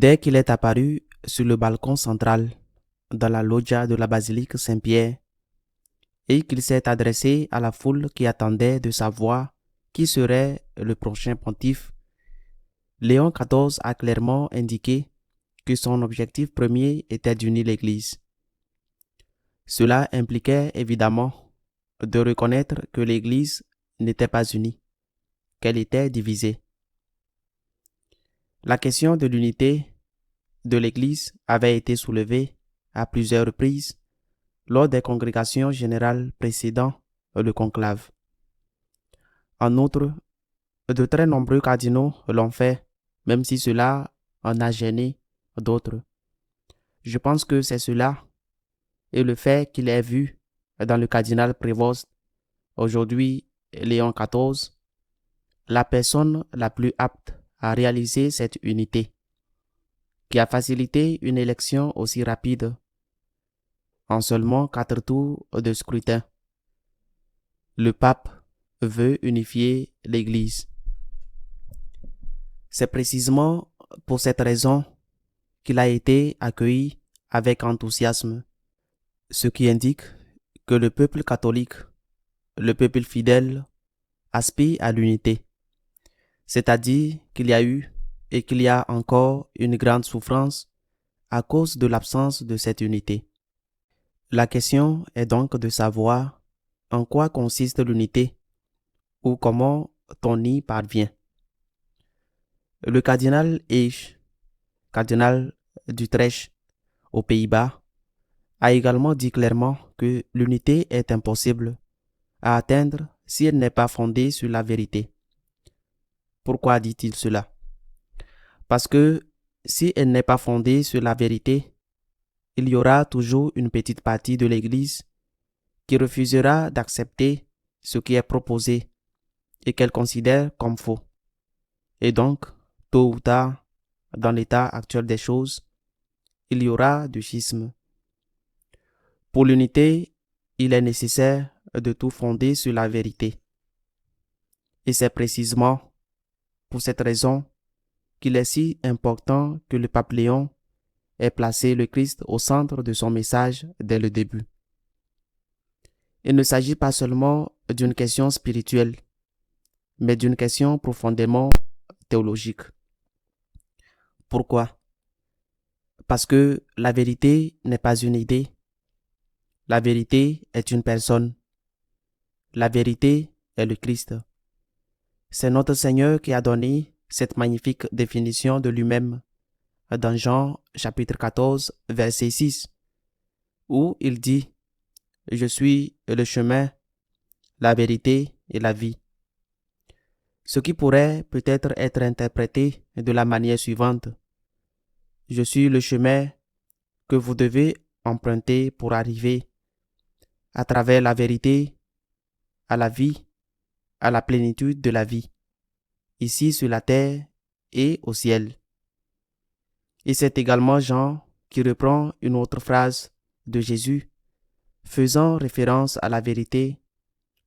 Dès qu'il est apparu sur le balcon central, dans la loggia de la basilique Saint-Pierre, et qu'il s'est adressé à la foule qui attendait de savoir qui serait le prochain pontife, Léon XIV a clairement indiqué que son objectif premier était d'unir l'Église. Cela impliquait évidemment de reconnaître que l'Église n'était pas unie, qu'elle était divisée. La question de l'unité de l'Église avait été soulevée à plusieurs reprises lors des congrégations générales précédant le conclave. En outre, de très nombreux cardinaux l'ont fait, même si cela en a gêné d'autres. Je pense que c'est cela et le fait qu'il ait vu dans le cardinal Prévost, aujourd'hui Léon XIV, la personne la plus apte à réaliser cette unité, qui a facilité une élection aussi rapide en seulement 4 tours de scrutin. Le pape veut unifier l'Église. C'est précisément pour cette raison qu'il a été accueilli avec enthousiasme, ce qui indique que le peuple catholique, le peuple fidèle, aspire à l'unité. C'est-à-dire qu'il y a eu et qu'il y a encore une grande souffrance à cause de l'absence de cette unité. La question est donc de savoir en quoi consiste l'unité ou comment on y parvient. Le cardinal Esch, cardinal d'Utrecht aux Pays-Bas, a également dit clairement que l'unité est impossible à atteindre si elle n'est pas fondée sur la vérité. Pourquoi dit-il cela? Parce que si elle n'est pas fondée sur la vérité, il y aura toujours une petite partie de l'Église qui refusera d'accepter ce qui est proposé et qu'elle considère comme faux. Et donc, tôt ou tard, dans l'état actuel des choses, il y aura du schisme. Pour l'unité, il est nécessaire de tout fonder sur la vérité. Et c'est précisément pour cette raison qu'il est si important que le pape Léon ait placé le Christ au centre de son message dès le début. Il ne s'agit pas seulement d'une question spirituelle, mais d'une question profondément théologique. Pourquoi? Parce que la vérité n'est pas une idée. La vérité est une personne. La vérité est le Christ. C'est notre Seigneur qui a donné cette magnifique définition de lui-même dans Jean chapitre 14, verset 6, où il dit « Je suis le chemin, la vérité et la vie ». Ce qui pourrait peut-être être interprété de la manière suivante. Je suis le chemin que vous devez emprunter pour arriver à travers la vérité à la vie, à la plénitude de la vie, ici sur la terre et au ciel. Et c'est également Jean qui reprend une autre phrase de Jésus, faisant référence à la vérité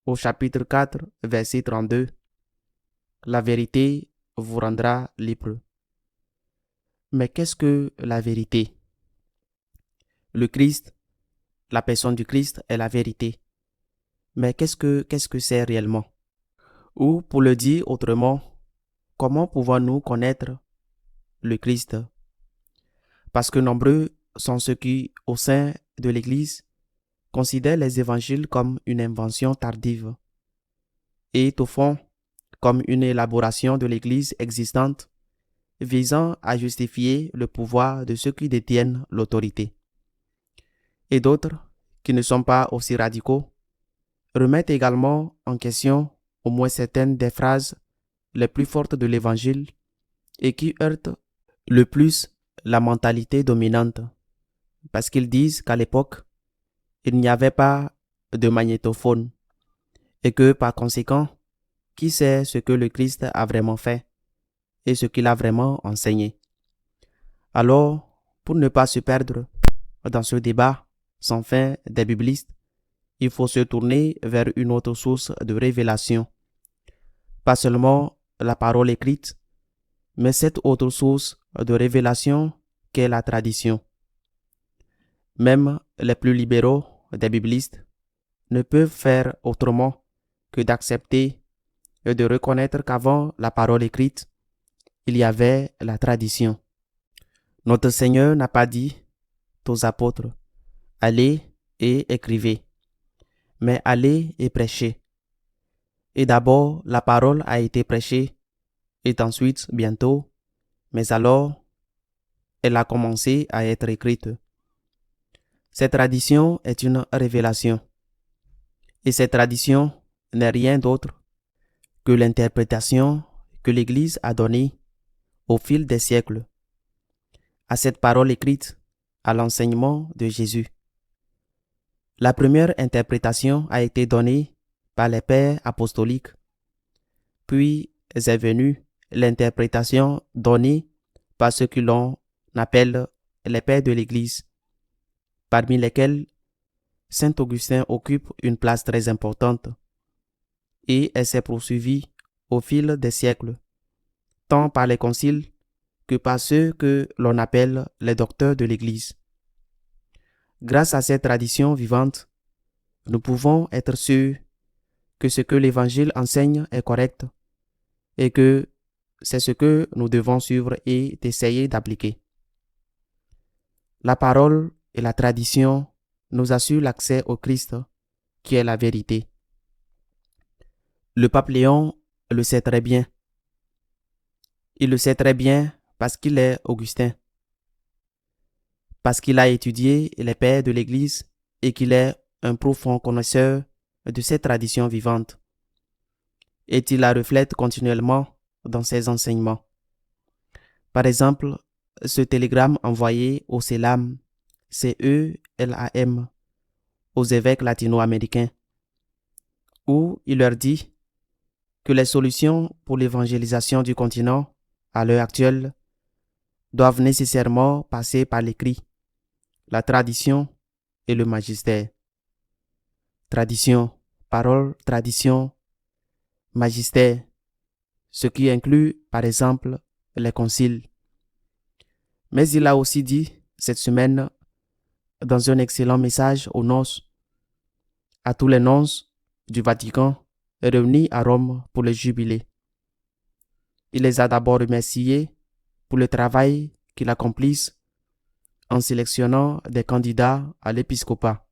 au chapitre 4, verset 32. La vérité vous rendra libre. Mais qu'est-ce que la vérité? Le Christ, la personne du Christ est la vérité. Mais qu'est-ce que c'est réellement? Ou pour le dire autrement, comment pouvons-nous connaître le Christ? Parce que nombreux sont ceux qui, au sein de l'Église, considèrent les évangiles comme une invention tardive et au fond comme une élaboration de l'Église existante visant à justifier le pouvoir de ceux qui détiennent l'autorité. Et d'autres, qui ne sont pas aussi radicaux, remettent également en question au moins certaines des phrases les plus fortes de l'Évangile et qui heurtent le plus la mentalité dominante, parce qu'ils disent qu'à l'époque, il n'y avait pas de magnétophone et que par conséquent, qui sait ce que le Christ a vraiment fait et ce qu'il a vraiment enseigné. Alors, pour ne pas se perdre dans ce débat sans fin des biblistes, il faut se tourner vers une autre source de révélation. Pas seulement la parole écrite, mais cette autre source de révélation qu'est la tradition. Même les plus libéraux des biblistes ne peuvent faire autrement que d'accepter et de reconnaître qu'avant la parole écrite, il y avait la tradition. Notre Seigneur n'a pas dit aux apôtres, allez et écrivez, mais allez et prêchez. Et d'abord, la parole a été prêchée, et ensuite, bientôt, mais alors, elle a commencé à être écrite. Cette tradition est une révélation. Et cette tradition n'est rien d'autre que l'interprétation que l'Église a donnée au fil des siècles à cette parole écrite, à l'enseignement de Jésus. La première interprétation a été donnée par les pères apostoliques, puis est venue l'interprétation donnée par ceux que l'on appelle les pères de l'Église, parmi lesquels Saint Augustin occupe une place très importante, et elle s'est poursuivie au fil des siècles, tant par les conciles que par ceux que l'on appelle les docteurs de l'Église. Grâce à cette tradition vivante, nous pouvons être sûrs que ce que l'Évangile enseigne est correct et que c'est ce que nous devons suivre et essayer d'appliquer. La parole et la tradition nous assurent l'accès au Christ, qui est la vérité. Le pape Léon le sait très bien. Il le sait très bien parce qu'il est Augustin, parce qu'il a étudié les pères de l'Église et qu'il est un profond connaisseur de ces traditions vivantes. Et il la reflète continuellement dans ses enseignements. Par exemple, ce télégramme envoyé au CELAM, CELAM, aux évêques latino-américains, où il leur dit que les solutions pour l'évangélisation du continent, à l'heure actuelle, doivent nécessairement passer par l'écrit, la tradition et le magistère. Tradition, parole, tradition, magistère, ce qui inclut, par exemple, les conciles. Mais il a aussi dit, cette semaine, dans un excellent message aux nonces, à tous les nonces du Vatican réunis à Rome pour le jubilé. Il les a d'abord remerciés pour le travail qu'ils accomplissent en sélectionnant des candidats à l'épiscopat.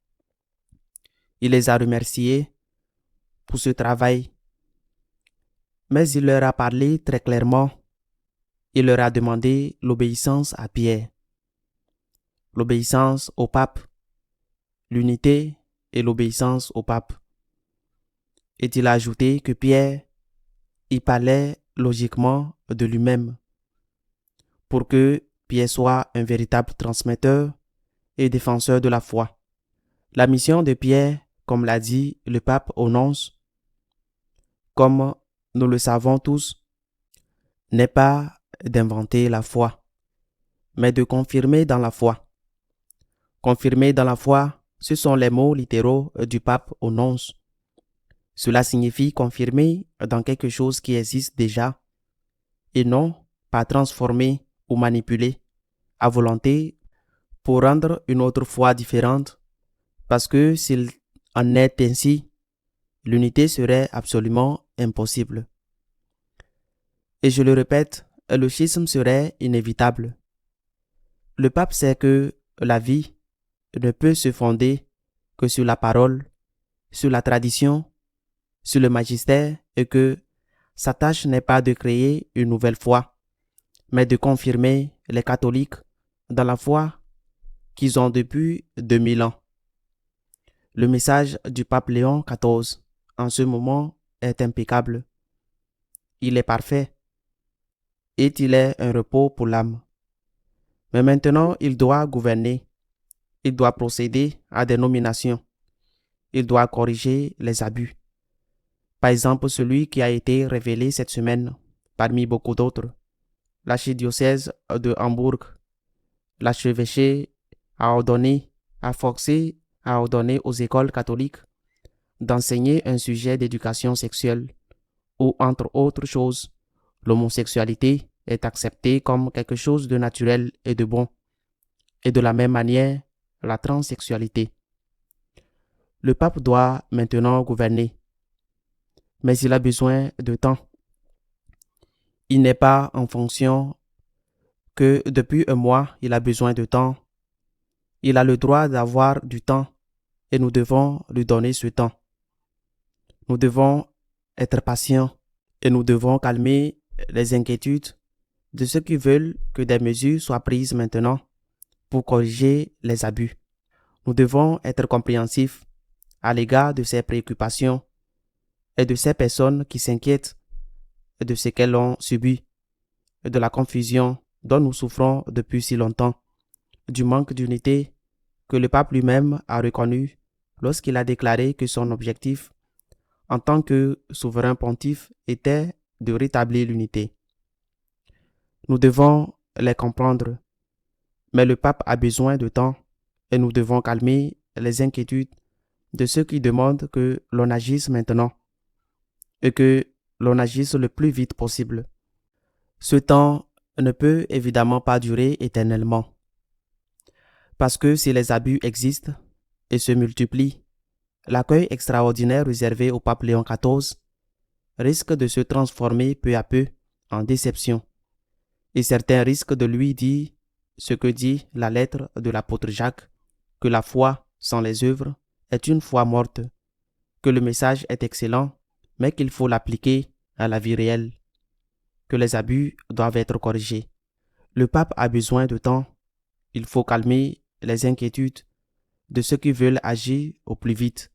Il les a remerciés pour ce travail, mais il leur a parlé très clairement. Il leur a demandé l'obéissance à Pierre, l'obéissance au pape, l'unité et l'obéissance au pape. Et il a ajouté que Pierre y parlait logiquement de lui-même, pour que Pierre soit un véritable transmetteur et défenseur de la foi. La mission de Pierre, comme l'a dit le pape aux nonces, comme nous le savons tous, n'est pas d'inventer la foi, mais de confirmer dans la foi. Confirmer dans la foi, ce sont les mots littéraux du pape aux nonces. Cela signifie confirmer dans quelque chose qui existe déjà, et non pas transformer ou manipuler à volonté pour rendre une autre foi différente, parce que s'il en est ainsi, l'unité serait absolument impossible. Et je le répète, le schisme serait inévitable. Le pape sait que la vie ne peut se fonder que sur la parole, sur la tradition, sur le magistère, et que sa tâche n'est pas de créer une nouvelle foi, mais de confirmer les catholiques dans la foi qu'ils ont depuis 2000 ans. Le message du pape Léon XIV en ce moment est impeccable. Il est parfait et il est un repos pour l'âme. Mais maintenant, il doit gouverner. Il doit procéder à des nominations. Il doit corriger les abus. Par exemple, celui qui a été révélé cette semaine, parmi beaucoup d'autres. L'archidiocèse de Hambourg, l'archevêché a forcé à ordonner aux écoles catholiques d'enseigner un sujet d'éducation sexuelle où, entre autres choses, l'homosexualité est accepté comme quelque chose de naturel et de bon, et de la même manière, la transsexualité. Le pape doit maintenant gouverner, mais il a besoin de temps. Il n'est pas en fonction que depuis un mois, il a besoin de temps. Il a le droit d'avoir du temps et nous devons lui donner ce temps. Nous devons être patients et nous devons calmer les inquiétudes de ceux qui veulent que des mesures soient prises maintenant pour corriger les abus. Nous devons être compréhensifs à l'égard de ces préoccupations et de ces personnes qui s'inquiètent de ce qu'elles ont subi, de la confusion dont nous souffrons depuis si longtemps, du manque d'unité que le pape lui-même a reconnu lorsqu'il a déclaré que son objectif en tant que souverain pontife était de rétablir l'unité. Nous devons les comprendre, mais le pape a besoin de temps et nous devons calmer les inquiétudes de ceux qui demandent que l'on agisse maintenant et que l'on agisse le plus vite possible. Ce temps ne peut évidemment pas durer éternellement, parce que si les abus existent et se multiplient, l'accueil extraordinaire réservé au pape Léon XIV risque de se transformer peu à peu en déception, et certains risquent de lui dire ce que dit la lettre de l'apôtre Jacques, que la foi sans les œuvres est une foi morte, que le message est excellent, mais qu'il faut l'appliquer à la vie réelle, que les abus doivent être corrigés. Le pape a besoin de temps, il faut calmer les inquiétudes de ceux qui veulent agir au plus vite.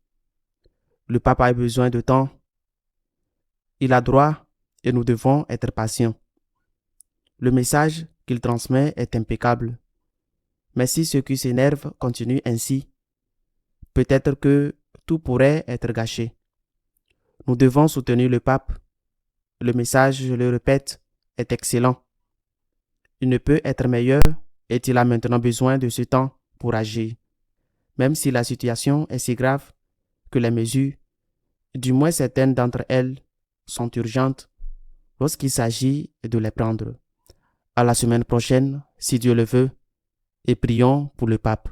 Le pape a besoin de temps, il a droit et nous devons être patients. Le message qu'il transmet est impeccable, mais si ceux qui s'énervent continuent ainsi, peut-être que tout pourrait être gâché. Nous devons soutenir le pape. Le message, je le répète, est excellent. Il ne peut être meilleur et il a maintenant besoin de ce temps pour agir. Même si la situation est si grave que les mesures, du moins certaines d'entre elles, sont urgentes lorsqu'il s'agit de les prendre. À la semaine prochaine, si Dieu le veut, et prions pour le pape.